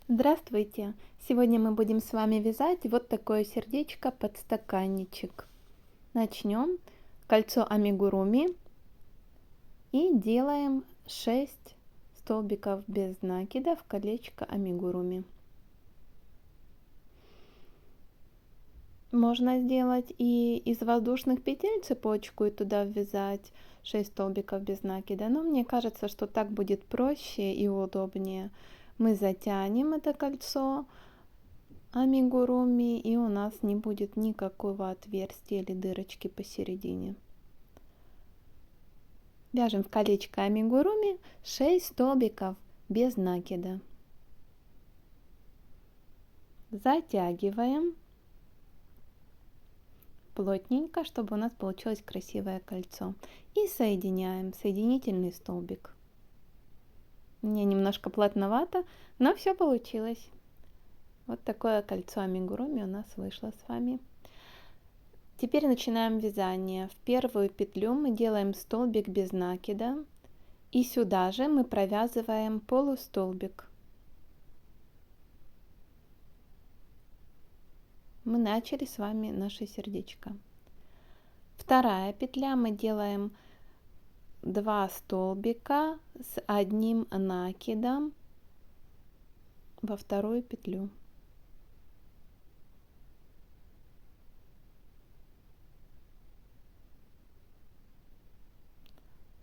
Здравствуйте! Сегодня мы будем с вами вязать вот такое сердечко подстаканничек. Начнем кольцо амигуруми и делаем 6 столбиков без накида в колечко амигуруми. Можно сделать и из воздушных петель цепочку и туда ввязать 6 столбиков без накида, но мне кажется, что так будет проще и удобнее. Мы затянем это кольцо амигуруми, и у нас не будет никакого отверстия или дырочки посередине. Вяжем в колечко амигуруми 6 столбиков без накида. Затягиваем плотненько, чтобы у нас получилось красивое кольцо. И соединяем соединительный столбик. Мне немножко плотновато, но все получилось. Вот такое кольцо амигуруми у нас вышло с вами. Теперь начинаем вязание. В первую петлю мы делаем столбик без накида, и сюда же мы провязываем полустолбик. Мы начали с вами наше сердечко. Вторая петля, мы делаем 2 столбика с одним накидом во вторую петлю.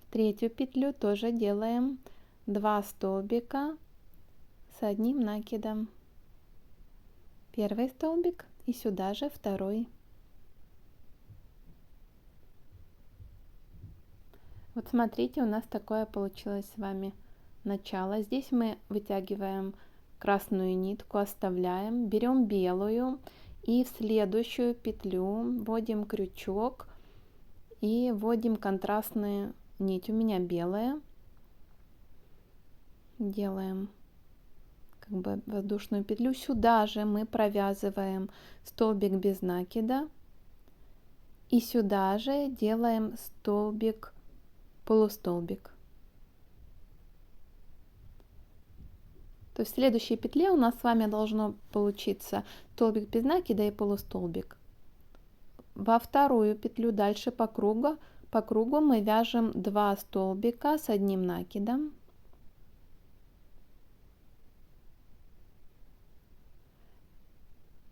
В третью петлю тоже делаем 2 столбика с одним накидом. Первый столбик и сюда же второй. Вот смотрите, у нас такое получилось с вами начало. Здесь мы вытягиваем красную нитку, оставляем, берем белую и в следующую петлю вводим крючок и вводим контрастную нить. У меня белая. Делаем как бы воздушную петлю. Сюда же мы провязываем столбик без накида. И сюда же делаем столбик, полустолбик. То есть в следующей петле у нас с вами должно получиться столбик без накида и полустолбик. Во вторую петлю дальше по кругу мы вяжем 2 столбика с одним накидом.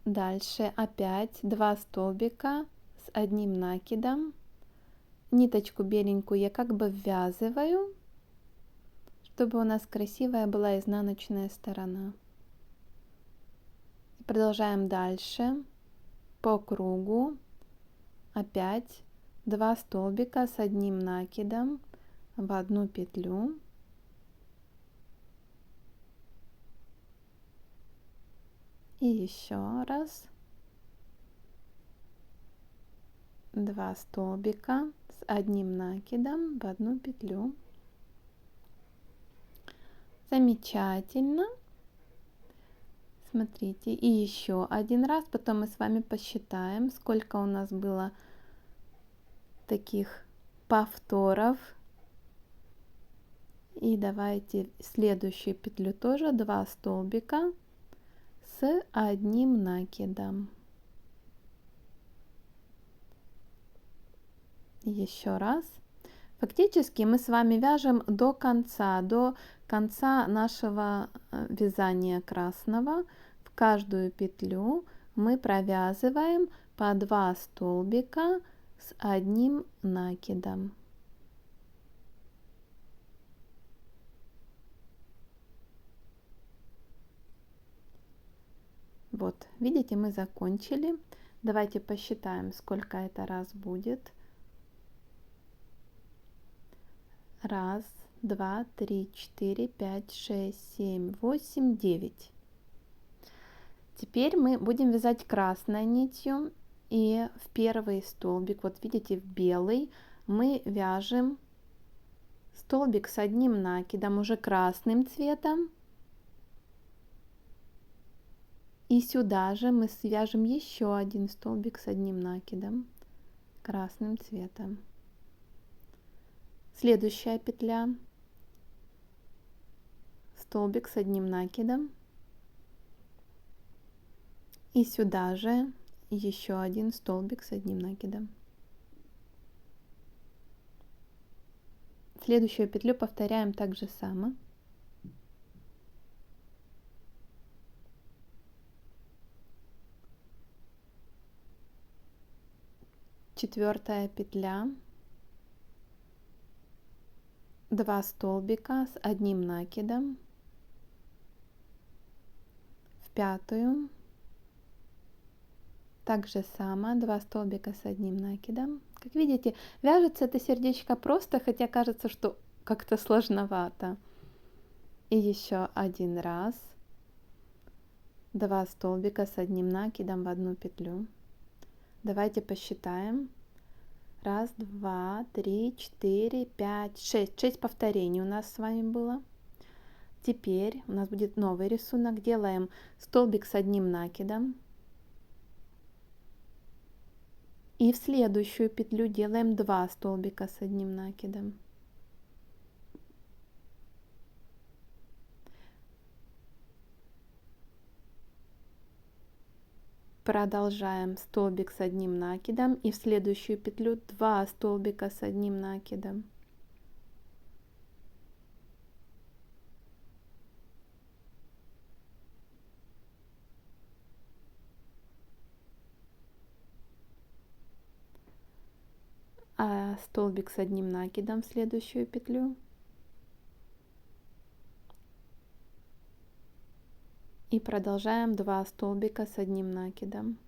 Дальше опять 2 столбика с одним накидом. Ниточку беленькую я как бы ввязываю, чтобы у нас красивая была изнаночная сторона. Продолжаем дальше по кругу. Опять 2 столбика с одним накидом в одну петлю. И еще раз 2 столбика с одним накидом в одну петлю. Замечательно. Смотрите, и еще один раз, потом мы с вами посчитаем, сколько у нас было таких повторов. И давайте следующую петлю тоже 2 столбика с одним накидом. Еще раз. Фактически мы с вами вяжем до конца нашего вязания красного. В каждую петлю мы провязываем по 2 столбика с одним накидом. Вот, видите, мы закончили. Давайте посчитаем, сколько это раз будет. 1, 2, 3, 4, 5, 6, 7, 8, 9. Теперь мы будем вязать красной нитью, и в первый столбик, вот видите, в белый, мы вяжем столбик с одним накидом уже красным цветом. И сюда же мы свяжем еще один столбик с одним накидом красным цветом. Следующая петля, столбик с одним накидом, И сюда же еще один столбик с одним накидом. Следующую петлю повторяем так же само. Четвертая петля, 2 столбика с одним накидом, в пятую, так же само 2 столбика с одним накидом. Как видите, вяжется это сердечко просто, хотя кажется, что как-то сложновато. И еще один раз, 2 столбика с одним накидом в одну петлю. Давайте посчитаем. 1, 2, 3, 4, 5, 6. 6 повторений у нас с вами было. Теперь у нас будет новый рисунок. Делаем столбик с одним накидом. И в следующую петлю делаем 2 столбика с одним накидом. Продолжаем столбик с одним накидом и в следующую петлю 2 столбика с одним накидом. А столбик с одним накидом в следующую петлю. И продолжаем 2 столбика с одним накидом.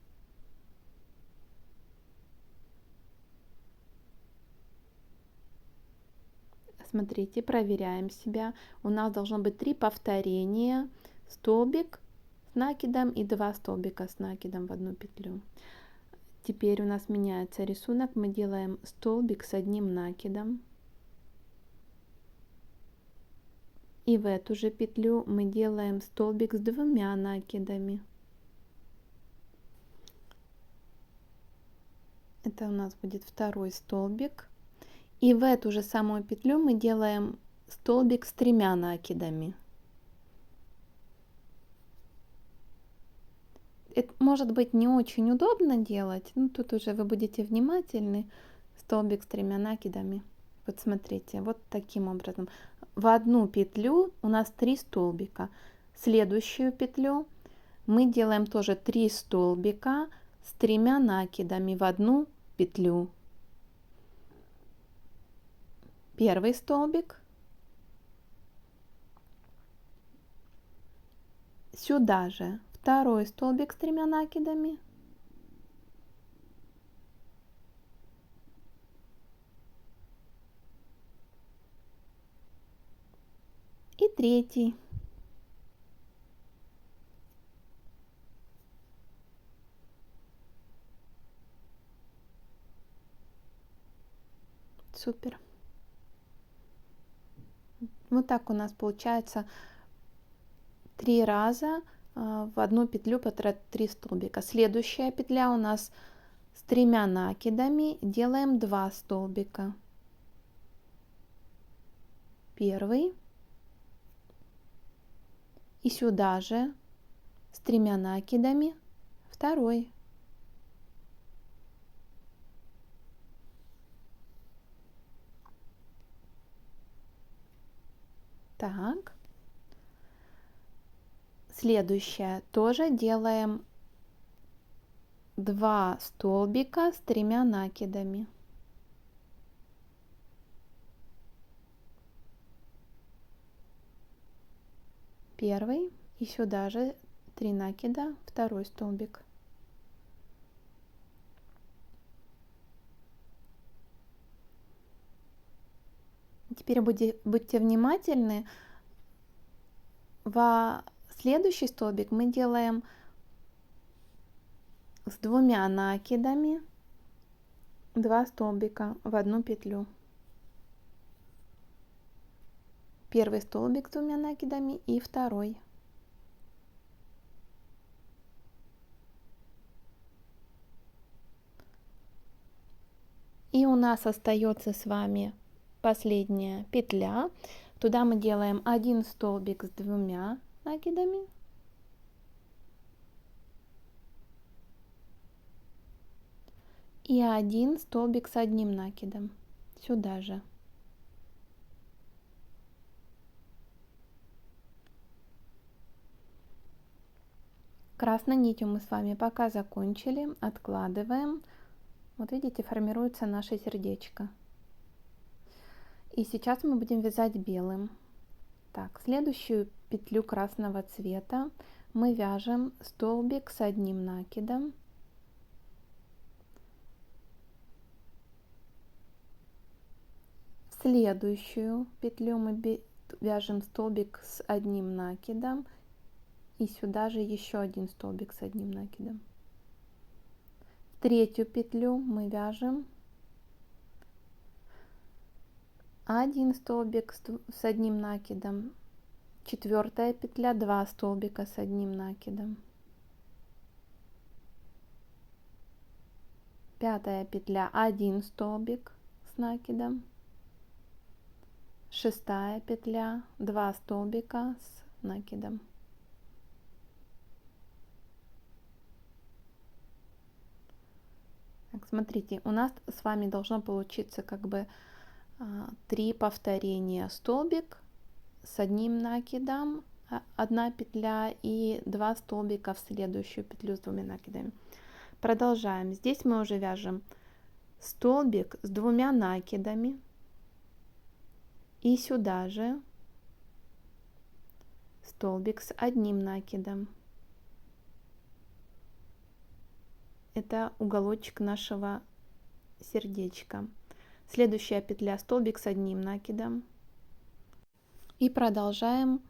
Смотрите, проверяем себя. У нас должно быть 3 повторения. Столбик с накидом и 2 столбика с накидом в одну петлю. Теперь у нас меняется рисунок. Мы делаем столбик с одним накидом. И в эту же петлю мы делаем столбик с 2 накидами. Это у нас будет второй столбик. И в эту же самую петлю мы делаем столбик с 3 накидами. Это может быть не очень удобно делать, но тут уже вы будете внимательны. Столбик с 3 накидами. Вот смотрите, вот таким образом. В одну петлю у нас 3 столбика. Следующую петлю мы делаем тоже 3 столбика с 3 накидами в одну петлю. Первый столбик. Сюда же второй столбик с 3 накидами. И третий. Супер. Вот так у нас получается 3 раза в одну петлю потратить 3 столбика. Следующая петля у нас с 3 накидами. Делаем 2 столбика. Первый. И сюда же с 3 накидами второй. Так. Следующее тоже делаем 2 столбика с 3 накидами. Первый и сюда же 3 накида, второй столбик. Теперь будьте внимательны. Во следующий столбик мы делаем с 2 накидами 2 столбика в одну петлю. Первый столбик с 2 накидами и второй. И у нас остается с вами последняя петля. Туда мы делаем 1 столбик с 2 накидами. И 1 столбик с одним накидом сюда же. Красной нитью мы с вами пока закончили, откладываем. Вот видите, формируется наше сердечко. И сейчас мы будем вязать белым. Так, следующую петлю красного цвета мы вяжем столбик с одним накидом. В следующую петлю мы вяжем столбик с одним накидом. И сюда же еще один столбик с одним накидом. В третью петлю мы вяжем один столбик с одним накидом. Четвертая петля 2 столбика с одним накидом. Пятая петля 1 столбик с накидом. Шестая петля 2 столбика с накидом. Так, смотрите, у нас с вами должно получиться как бы 3 повторения: столбик с одним накидом, 1 петля, и 2 столбика в следующую петлю с 2 накидами. Продолжаем. Здесь мы уже вяжем столбик с 2 накидами, и сюда же столбик с одним накидом. Это уголочек нашего сердечка. Следующая петля столбик с одним накидом. И продолжаем.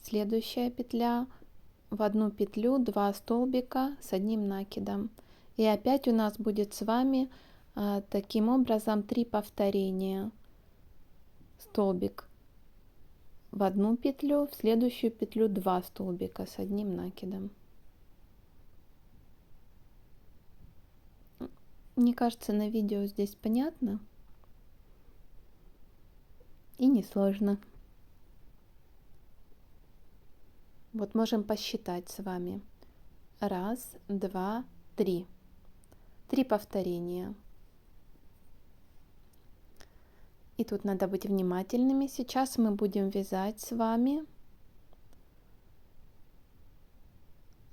Следующая петля в одну петлю 2 столбика с одним накидом. И опять у нас будет с вами таким образом 3 повторения: столбик в одну петлю, в следующую петлю 2 столбика с одним накидом. Мне кажется, на видео здесь понятно и несложно. Вот можем посчитать с вами. 1, 2, 3. 3 повторения. И тут надо быть внимательными. Сейчас мы будем вязать с вами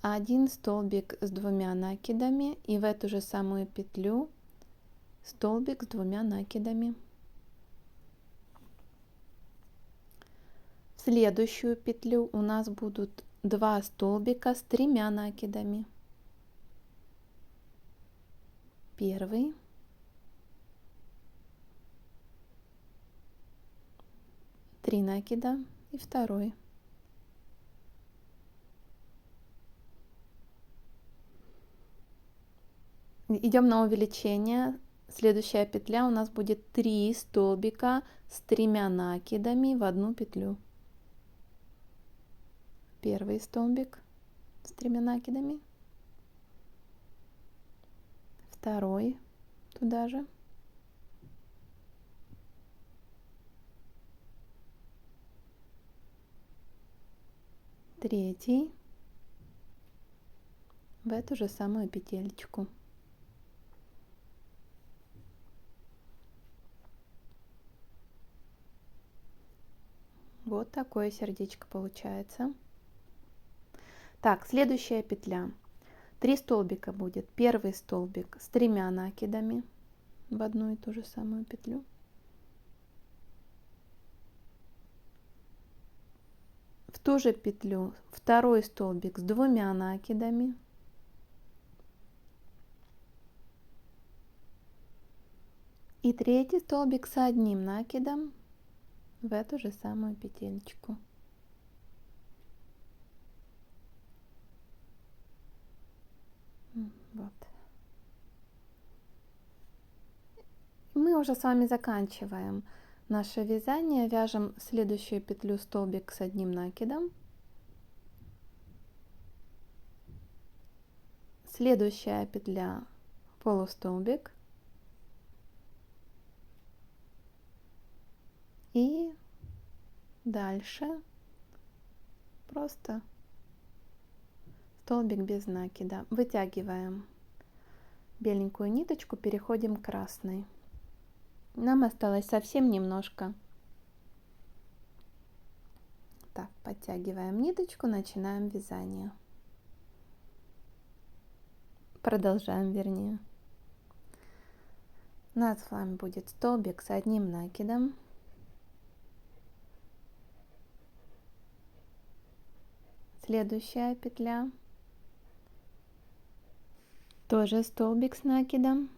1 столбик с 2 накидами, и в эту же самую петлю столбик с 2 накидами. В следующую петлю у нас будут 2 столбика с 3 накидами. Первый, три накида, и второй. Идем на увеличение. Следующая петля у нас будет 3 столбика с 3 накидами в одну петлю. Первый столбик с 3 накидами, второй туда же, третий в эту же самую петелечку. Вот такое сердечко получается. Так, следующая петля. 3 столбика будет. Первый столбик с 3 накидами в одну и ту же самую петлю. В ту же петлю второй столбик с 2 накидами. И третий столбик с одним накидом в эту же самую петелечку. Вот. Мы уже с вами заканчиваем наше вязание. Вяжем следующую петлю столбик с одним накидом. Следующая петля полустолбик. И дальше просто столбик без накида. Вытягиваем беленькую ниточку, переходим к красной. Нам осталось совсем немножко. Так, подтягиваем ниточку, начинаем вязание. Продолжаем, вернее. У нас с вами будет столбик с одним накидом. Следующая петля. Тоже столбик с накидом.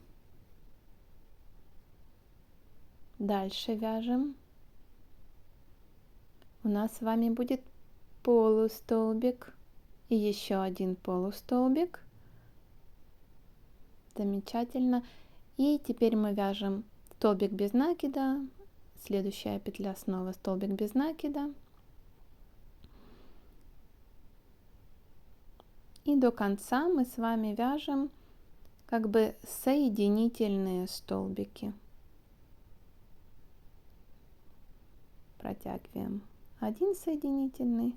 Дальше вяжем. У нас с вами будет полустолбик и еще один полустолбик. Замечательно. И теперь мы вяжем столбик без накида. Следующая петля снова столбик без накида. И до конца мы с вами вяжем как бы соединительные столбики. Протягиваем один соединительный,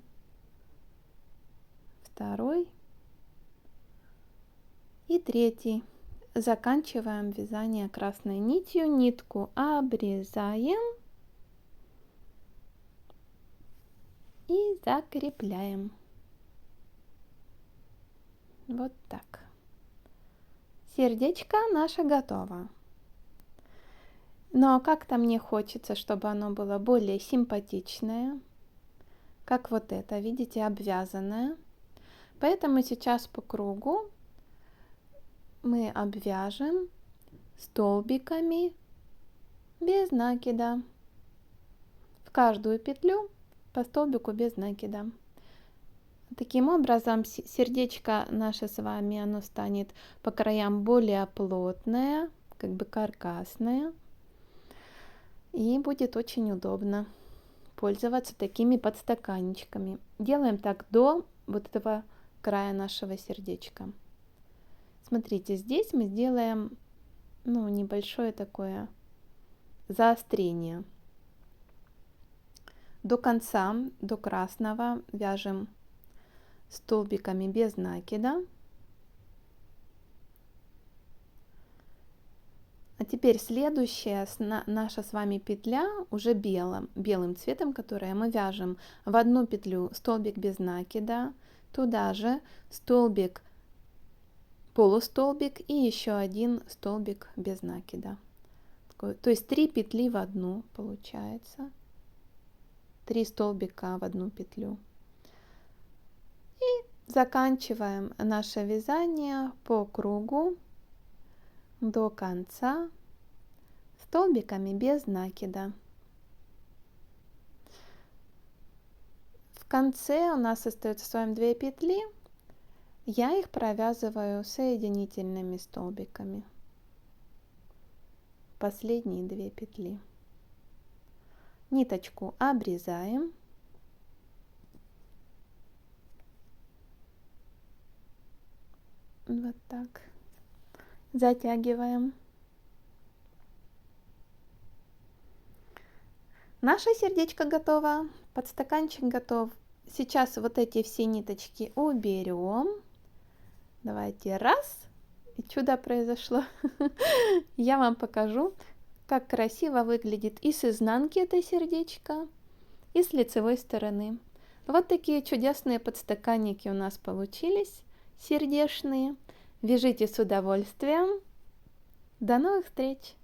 второй и третий. Заканчиваем вязание красной нитью, нитку обрезаем и закрепляем. Вот так. Сердечко наше готово. Но как-то мне хочется, чтобы оно было более симпатичное, как вот это, видите, обвязанное. Поэтому сейчас по кругу мы обвяжем столбиками без накида. В каждую петлю по столбику без накида. Таким образом, сердечко наше с вами, оно станет по краям более плотное, как бы каркасное. И будет очень удобно пользоваться такими подстаканничками. Делаем так до вот этого края нашего сердечка. Смотрите, здесь мы сделаем небольшое такое заострение. До конца, до красного вяжем столбиками без накида. А теперь следующая наша с вами петля уже белым цветом, которая мы вяжем в одну петлю столбик без накида, туда же столбик, полустолбик и еще один столбик без накида. То есть 3 петли в одну получается, 3 столбика в одну петлю. И заканчиваем наше вязание по кругу до конца столбиками без накида. В конце у нас остается с вами 2 петли. Я их провязываю соединительными столбиками. Последние 2 петли. Ниточку обрезаем. Вот так. Затягиваем. Наше сердечко готово, подстаканчик готов. Сейчас вот эти все ниточки уберем. Давайте раз, и чудо произошло. Я вам покажу, как красиво выглядит и с изнанки это сердечко, и с лицевой стороны. Вот такие чудесные подстаканники у нас получились, сердечные. Вяжите с удовольствием. До новых встреч!